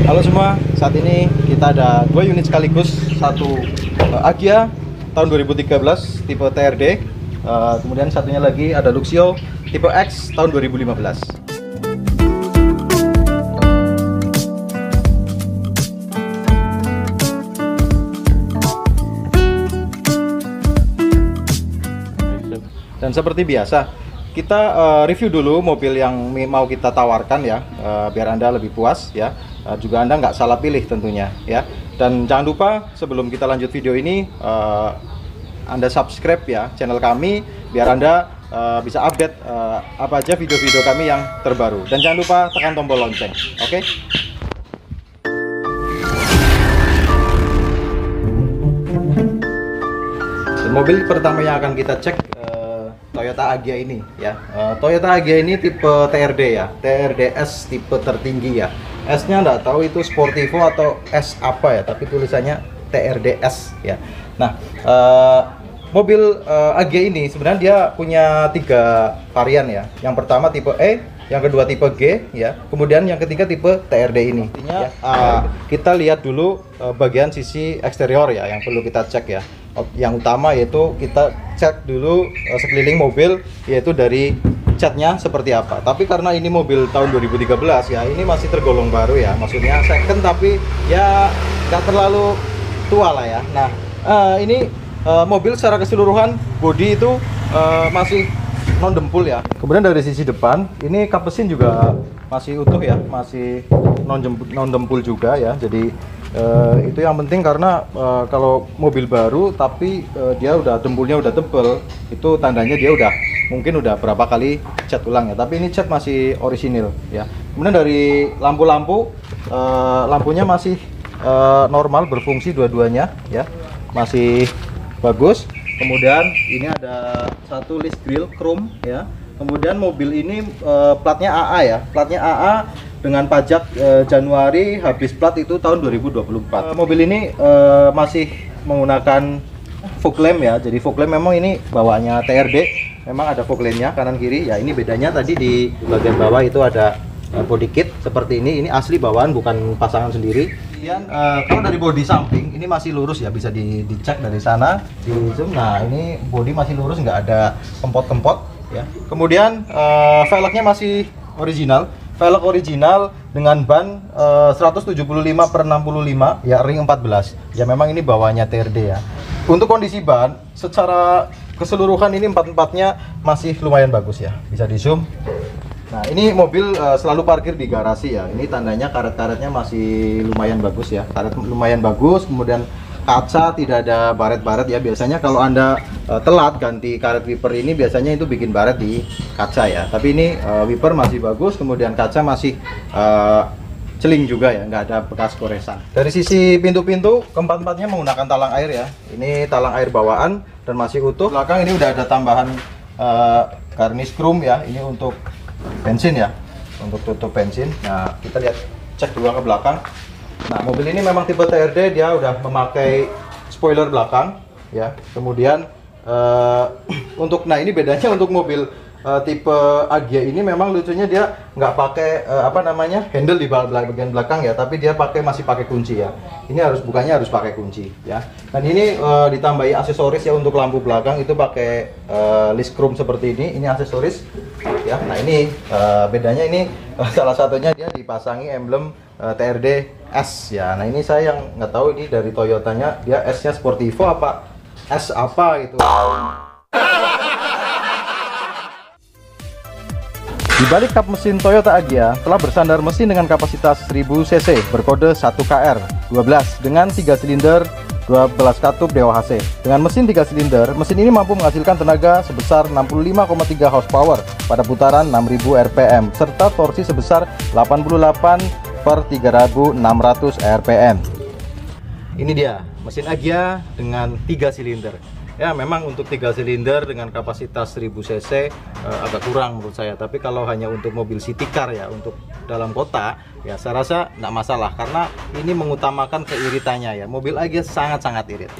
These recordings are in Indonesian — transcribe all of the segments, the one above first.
Halo semua, saat ini kita ada 2 unit sekaligus, satu Agya tahun 2013 tipe TRD, kemudian satunya lagi ada Luxio tipe X tahun 2015. Dan seperti biasa, kita review dulu mobil yang mau kita tawarkan ya, biar Anda lebih puas ya. Juga Anda nggak salah pilih tentunya ya. Dan jangan lupa sebelum kita lanjut video ini, Anda subscribe ya channel kami biar Anda bisa update apa aja video-video kami yang terbaru. Dan jangan lupa tekan tombol lonceng, oke? Dan mobil pertama yang akan kita cek Toyota Agya ini ya. Toyota Agya ini tipe TRD ya, TRD S tipe tertinggi ya. S-nya nggak tahu itu Sportivo atau S apa ya, tapi tulisannya TRD S ya. Nah, mobil Agya ini sebenarnya dia punya 3 varian ya. Yang pertama tipe E, yang kedua tipe G ya, kemudian yang ketiga tipe TRD ini. Artinya kita lihat dulu bagian sisi eksterior ya yang perlu kita cek ya. Yang utama yaitu kita cek dulu sekeliling mobil, yaitu dari catnya seperti apa. Tapi karena ini mobil tahun 2013 ya, ini masih tergolong baru ya, maksudnya second tapi ya nggak terlalu tua lah ya. Nah, ini mobil secara keseluruhan bodi itu masih non dempul ya. Kemudian dari sisi depan ini kap mesin juga masih utuh ya, masih non dempul juga ya. Jadi itu yang penting karena kalau mobil baru tapi dia udah dempulnya udah tebel, itu tandanya dia mungkin udah berapa kali cat ulang ya. Tapi ini cat masih orisinil ya. Kemudian dari lampu-lampu, lampunya masih normal, berfungsi dua-duanya ya, masih bagus. Kemudian ini ada satu list grill chrome ya. Kemudian mobil ini platnya AA ya, platnya AA dengan pajak Januari, habis plat itu tahun 2024. Mobil ini masih menggunakan fog lamp ya. Jadi fog lamp memang ini bawaannya TRD, memang ada fog lampnya kanan kiri ya. Ini bedanya tadi di bagian bawah itu ada body kit seperti ini asli bawaan, bukan pasangan sendiri. Kemudian kalau dari bodi samping ini masih lurus ya, bisa dicek dari sana di zoom. Nah, ini bodi masih lurus, nggak ada kempot-kempot ya. Kemudian velgnya masih original, velg original dengan ban 175/65 ya, ring 14 ya. Memang ini bawahnya TRD ya. Untuk kondisi ban secara keseluruhan ini empatnya masih lumayan bagus ya, bisa di zoom. Nah, ini mobil selalu parkir di garasi ya. Ini tandanya karet-karetnya masih lumayan bagus ya, karet lumayan bagus. Kemudian kaca tidak ada baret-baret ya. Biasanya kalau Anda telat ganti karet wiper ini biasanya itu bikin baret di kaca ya. Tapi ini wiper masih bagus, kemudian kaca masih celing juga ya, nggak ada bekas goresan. Dari sisi pintu-pintu, keempat-empatnya menggunakan talang air ya. Ini talang air bawaan dan masih utuh. Belakang ini udah ada tambahan garnish chrome ya. Ini untuk bensin ya, untuk tutup bensin. Nah, kita lihat, cek dulu ke belakang. Nah, mobil ini memang tipe TRD, dia udah memakai spoiler belakang ya. Kemudian nah ini bedanya untuk mobil tipe Agya ini memang lucunya dia nggak pakai handle di bagian belakang ya, tapi dia masih pakai kunci ya. Ini bukanya harus pakai kunci ya. Dan ini ditambahi aksesoris ya, untuk lampu belakang itu pakai list chrome seperti ini. Ini aksesoris ya. Nah, ini bedanya ini salah satunya dia dipasangi emblem TRD S ya. Nah, ini saya yang nggak tahu ini dari Toyotanya dia S-nya Sportivo apa S apa gitu. Di balik kap mesin Toyota Agya telah bersandar mesin dengan kapasitas 1000 cc berkode 1KR12 dengan 3 silinder 12 katup DOHC. Dengan mesin 3 silinder, mesin ini mampu menghasilkan tenaga sebesar 65,3 horsepower pada putaran 6000 rpm serta torsi sebesar 88/3600 rpm. Ini dia mesin Agya dengan 3 silinder. Ya, memang untuk 3 silinder dengan kapasitas 1000 cc agak kurang menurut saya. Tapi kalau hanya untuk mobil city car ya, untuk dalam kota ya, saya rasa nggak masalah karena ini mengutamakan keiritannya ya. Mobil Agya sangat-sangat irit.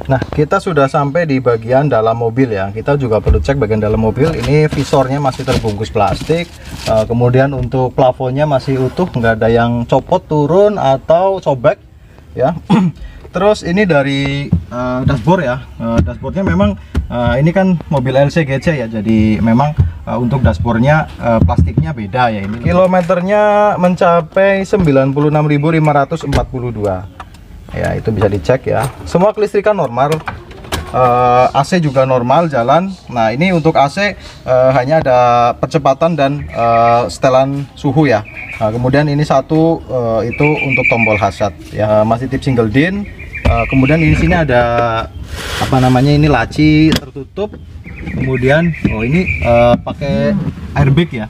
Nah, kita sudah sampai di bagian dalam mobil ya. Kita juga perlu cek bagian dalam mobil. Ini visornya masih terbungkus plastik. Kemudian untuk plafonnya masih utuh, nggak ada yang copot, turun atau sobek ya. Terus ini dari dashboard ya. Dashboardnya memang ini kan mobil LCGC ya. Jadi memang untuk dashboardnya plastiknya beda ya. Ini kilometernya mencapai 96.542. Ya, itu bisa dicek ya. Semua kelistrikan normal, AC juga normal jalan. Nah, ini untuk AC hanya ada percepatan dan setelan suhu ya. Nah, kemudian ini satu itu untuk tombol hazard ya, masih tip single din. Kemudian di sini ada apa namanya, ini laci tertutup. Kemudian ini pakai airbag ya.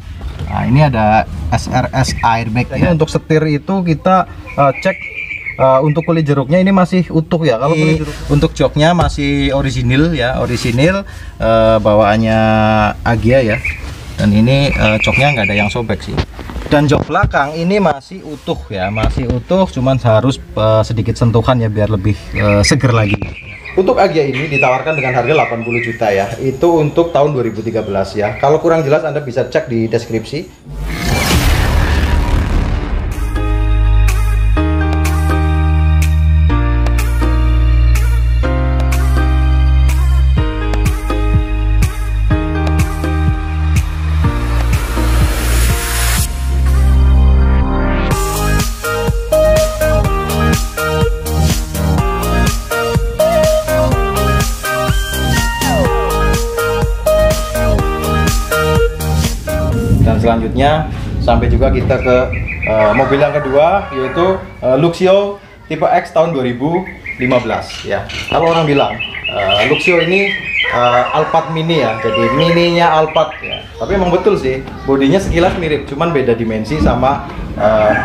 Nah, ini ada SRS airbag ya. Untuk setir itu kita cek. Untuk kulit jeruknya ini masih utuh ya. Kalau kulit jeruk, untuk joknya masih orisinil ya, orisinil bawaannya Agya ya. Dan ini joknya nggak ada yang sobek sih. Dan jok belakang ini masih utuh ya, masih utuh, cuman harus sedikit sentuhan ya biar lebih seger lagi. Untuk Agya ini ditawarkan dengan harga 80 juta ya. Itu untuk tahun 2013 ya. Kalau kurang jelas Anda bisa cek di deskripsi. Selanjutnya sampai juga kita ke mobil yang kedua, yaitu Luxio tipe X tahun 2015 ya. Kalau orang bilang Luxio ini Alphard mini ya, jadi mininya Alphard ya. Tapi emang betul sih, bodinya sekilas mirip, cuman beda dimensi sama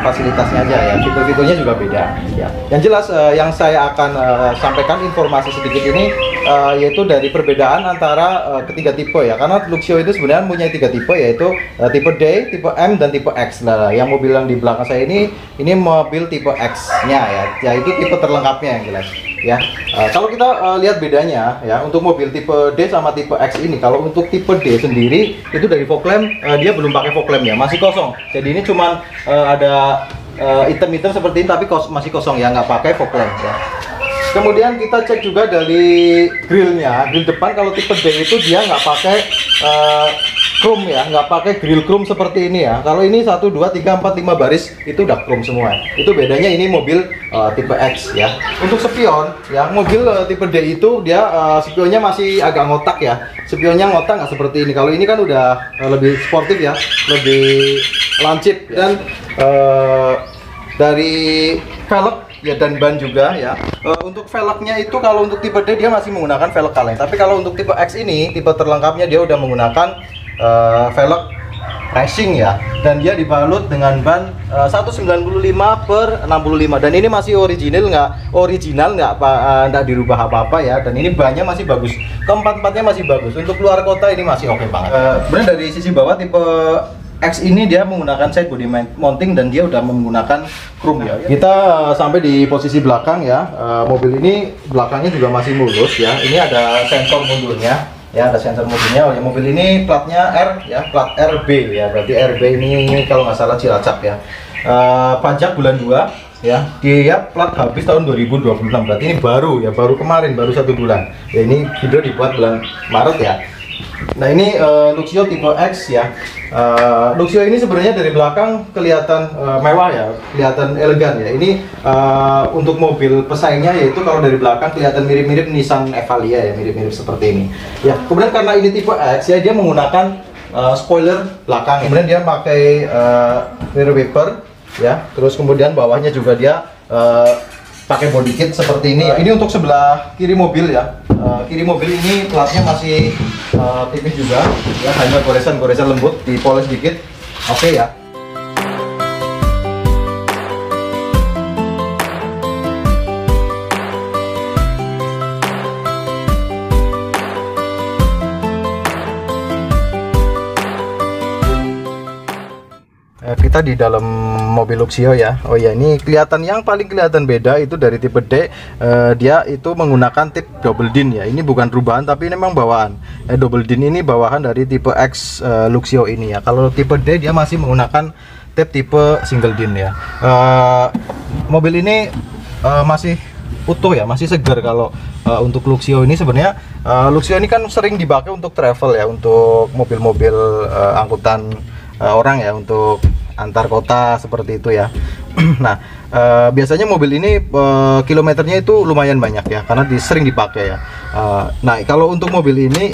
fasilitasnya aja ya. Fitur-fiturnya juga beda ya. Yang jelas yang saya akan sampaikan informasi sedikit ini yaitu dari perbedaan antara ketiga tipe ya. Karena Luxio itu sebenarnya punya 3 tipe, yaitu tipe D, tipe M, dan tipe X. Nah, yang mobil yang di belakang saya ini mobil tipe X-nya ya, yaitu tipe terlengkapnya yang jelas ya. Kalau kita lihat bedanya ya, untuk mobil tipe D sama tipe X ini, kalau untuk tipe D sendiri itu dari fog lamp dia belum pakai fog lamp ya, masih kosong. Jadi ini cuman ada item-item seperti ini, tapi masih kosong ya, nggak pakai fog lamp ya. Kemudian kita cek juga dari grillnya, grill depan kalau tipe D itu dia nggak pakai chrome ya, nggak pakai grill chrome seperti ini ya. Kalau ini 1, 2, 3, 4, 5 baris itu udah chrome semua. Itu bedanya ini mobil tipe X ya. Untuk spion ya, mobil tipe D itu dia spionnya masih agak ngotak ya. Spionnya ngotak nggak seperti ini. Kalau ini kan udah lebih sportif ya, lebih lancip dan dari velg ya dan ban juga ya. Untuk velgnya itu kalau untuk tipe D dia masih menggunakan velg kaleng, tapi kalau untuk tipe X ini, tipe terlengkapnya, dia udah menggunakan velg racing ya, dan dia dibalut dengan ban 195/65, dan ini masih original nggak dirubah apa-apa ya, dan ini bannya masih bagus, keempat-empatnya masih bagus. Untuk luar kota ini masih oke banget. Kemudian dari sisi bawah tipe X ini dia menggunakan side body mounting dan dia udah menggunakan chrome ya. Kita sampai di posisi belakang ya. Mobil ini belakangnya juga masih mulus ya. Ini ada sensor mundurnya Ya, ada sensor mobilnya. Oh ya, mobil ini platnya R ya, plat RB ya. Berarti RB ini kalau nggak salah Cilacap ya. Pajak bulan 2 ya. Dia plat habis tahun 2026. Berarti ini baru ya, baru kemarin, baru 1 bulan. Ya, ini video dibuat bulan Maret ya. Nah, ini Luxio tipe X ya. Luxio ini sebenarnya dari belakang kelihatan mewah ya, kelihatan elegan ya. Ini untuk mobil pesaingnya, yaitu kalau dari belakang kelihatan mirip-mirip Nissan Evalia ya, mirip-mirip seperti ini. Ya, kemudian karena ini tipe X ya, dia menggunakan spoiler belakang. Kemudian dia pakai rear wiper ya. Terus kemudian bawahnya juga dia pakai body kit seperti ini. Ini untuk sebelah kiri mobil ya. Kiri mobil ini platnya masih tipis juga ya, hanya goresan-goresan lembut, dipoles dikit. Oke ya. Kita di dalam mobil Luxio ya. Oh ya, ini kelihatan, yang paling kelihatan beda itu dari tipe D, dia itu menggunakan tip double din ya. Ini bukan perubahan tapi ini memang bawaan. Double din ini bawahan dari tipe X Luxio ini ya. Kalau tipe D dia masih menggunakan tip tipe single din ya. Mobil ini masih utuh ya, masih segar. Kalau untuk Luxio ini sebenarnya Luxio ini kan sering dipakai untuk travel ya, untuk mobil-mobil angkutan orang ya, untuk antar kota seperti itu ya. Nah, biasanya mobil ini kilometernya itu lumayan banyak ya, karena sering dipakai ya. Nah, kalau untuk mobil ini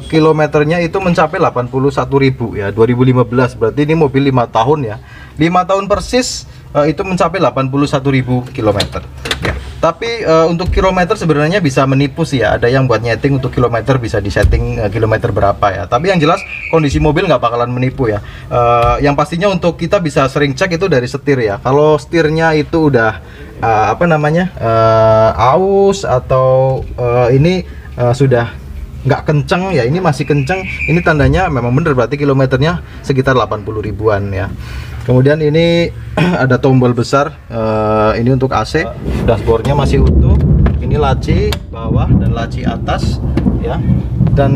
kilometernya itu mencapai 81.000 ya, 2015. Berarti ini mobil 5 tahun ya, 5 tahun persis itu mencapai 81.000 kilometer ya. Tapi untuk kilometer sebenarnya bisa menipu sih ya. Ada yang buat nyeting untuk kilometer, bisa disetting kilometer berapa ya. Tapi yang jelas kondisi mobil nggak bakalan menipu ya. Yang pastinya untuk kita bisa sering cek itu dari setir ya. Kalau setirnya itu udah apa namanya, aus atau ini sudah nggak kenceng ya, ini masih kenceng, ini tandanya memang bener, berarti kilometernya sekitar 80 ribuan ya. Kemudian ini ada tombol besar, ini untuk AC. Dashboardnya masih utuh. Ini laci bawah dan laci atas ya. Dan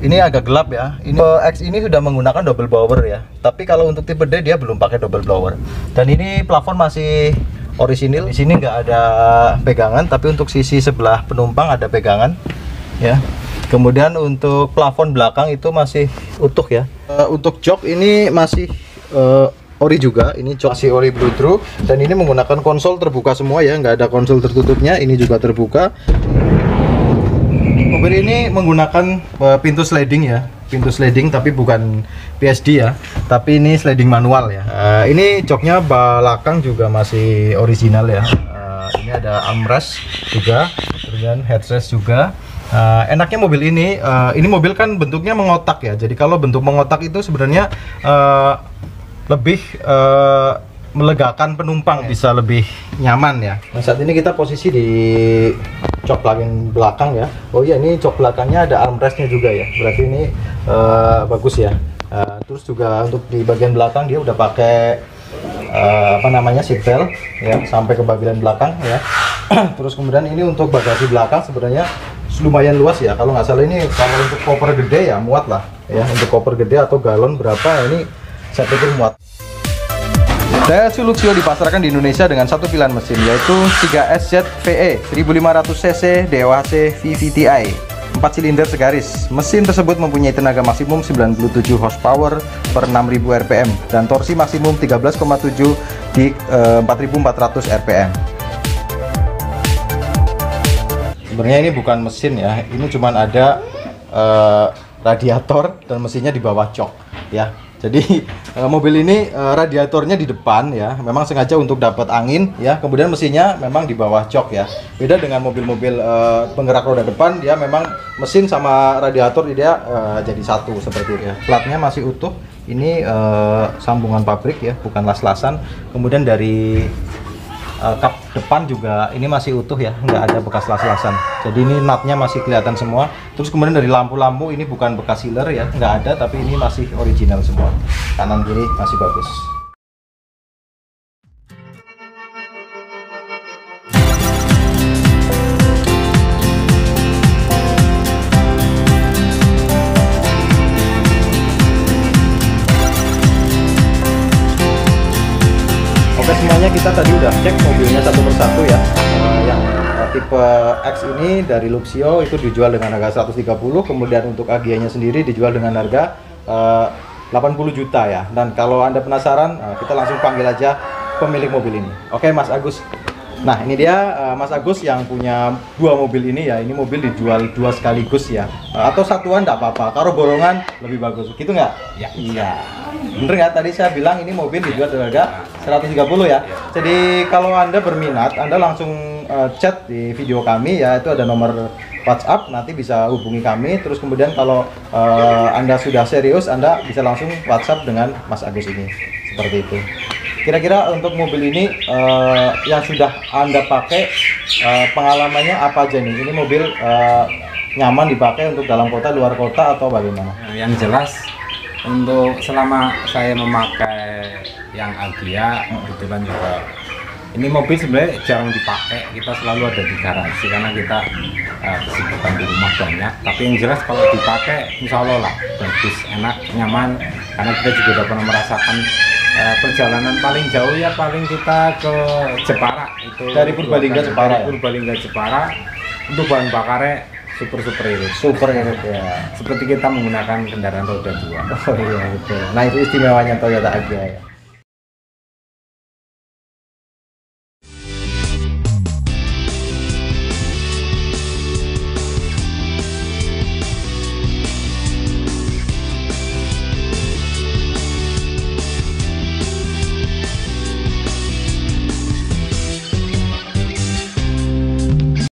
ini agak gelap ya. Ini X ini sudah menggunakan double blower ya. Tapi kalau untuk tipe D dia belum pakai double blower. Dan ini plafon masih orisinil. Di sini nggak ada pegangan, tapi untuk sisi sebelah penumpang ada pegangan ya. Kemudian untuk plafon belakang itu masih utuh ya. Untuk jok ini masih ori juga, ini masih ori Bluetooth, dan ini menggunakan konsol terbuka semua ya, nggak ada konsol tertutupnya. Ini juga terbuka. Mobil ini menggunakan pintu sliding ya, pintu sliding tapi bukan PSD ya, tapi ini sliding manual ya. Ini joknya belakang juga masih original ya. Ini ada armrest juga, kemudian headrest juga. Enaknya mobil ini mobil kan bentuknya mengotak ya. Jadi kalau bentuk mengotak itu sebenarnya lebih melegakan penumpang, bisa lebih nyaman ya. Nah, saat ini kita posisi di jok bagian belakang ya. Oh iya, ini jok belakangnya ada armrestnya juga ya. Berarti ini bagus ya. Terus juga untuk di bagian belakang dia udah pakai apa namanya, seat belt ya, sampai ke bagian belakang ya. Terus kemudian ini untuk bagasi belakang sebenarnya lumayan luas ya. Kalau nggak salah ini kalau untuk koper gede ya muat lah ya. Untuk koper gede atau galon berapa ya, ini saya pikir muat. Daihatsu Luxio dipasarkan di Indonesia dengan satu pilihan mesin, yaitu 3SZ VE 1500cc DOHC VVTi 4 silinder segaris. Mesin tersebut mempunyai tenaga maksimum 97 horsepower per 6000 rpm dan torsi maksimum 13,7 di 4400 rpm. Sebenarnya ini bukan mesin ya, ini cuman ada radiator dan mesinnya di bawah jok ya. Jadi mobil ini radiatornya di depan ya, memang sengaja untuk dapat angin ya. Kemudian mesinnya memang di bawah jok ya. Beda dengan mobil-mobil penggerak roda depan, dia memang mesin sama radiator dia jadi satu seperti itu ya. Platnya masih utuh. Ini sambungan pabrik ya, bukan las-lasan. Kemudian dari kap depan juga ini masih utuh ya, nggak ada bekas las-lasan. Jadi ini nutnya masih kelihatan semua. Terus kemudian dari lampu-lampu ini bukan bekas sealer ya, nggak ada, tapi ini masih original semua. Kanan kiri masih bagus. kita tadi udah cek mobilnya satu persatu ya. Yang tipe X ini dari Luxio itu dijual dengan harga 130, kemudian untuk Agya-nya sendiri dijual dengan harga 80 juta ya. Dan kalau Anda penasaran, kita langsung panggil aja pemilik mobil ini. Oke, Mas Agus. Nah, ini dia Mas Agus yang punya dua mobil ini ya. Ini mobil dijual dua sekaligus ya. Atau satuan enggak apa-apa. Kalau borongan lebih bagus. Gitu nggak? Ya. Iya. Bener nggak? Tadi saya bilang ini mobil dijual dengan harga 130 ya. Jadi kalau Anda berminat, Anda langsung chat di video kami ya. Itu ada nomor WhatsApp, nanti bisa hubungi kami. Terus kemudian kalau Anda sudah serius, Anda bisa langsung WhatsApp dengan Mas Agus ini. Seperti itu. Kira-kira untuk mobil ini yang sudah Anda pakai, pengalamannya apa aja nih? Ini mobil nyaman dipakai untuk dalam kota, luar kota, atau bagaimana? Yang jelas untuk selama saya memakai yang Agya, kebetulan juga ini mobil sebenarnya jarang dipakai. Kita selalu ada di garasi karena kita kesibukan di rumah banyak. Tapi yang jelas kalau dipakai, insya Allah lah bagus, enak, nyaman. Karena kita juga udah pernah merasakan perjalanan paling jauh ya, paling kita ke Jepara itu. Dari Purbalingga Jepara. Dari Purbalingga Jepara. Untuk bahan bakarnya super irit. Super irit ya. Seperti kita menggunakan kendaraan roda 2. Oh iya betul. Nah itu istimewanya Toyota Agya ya.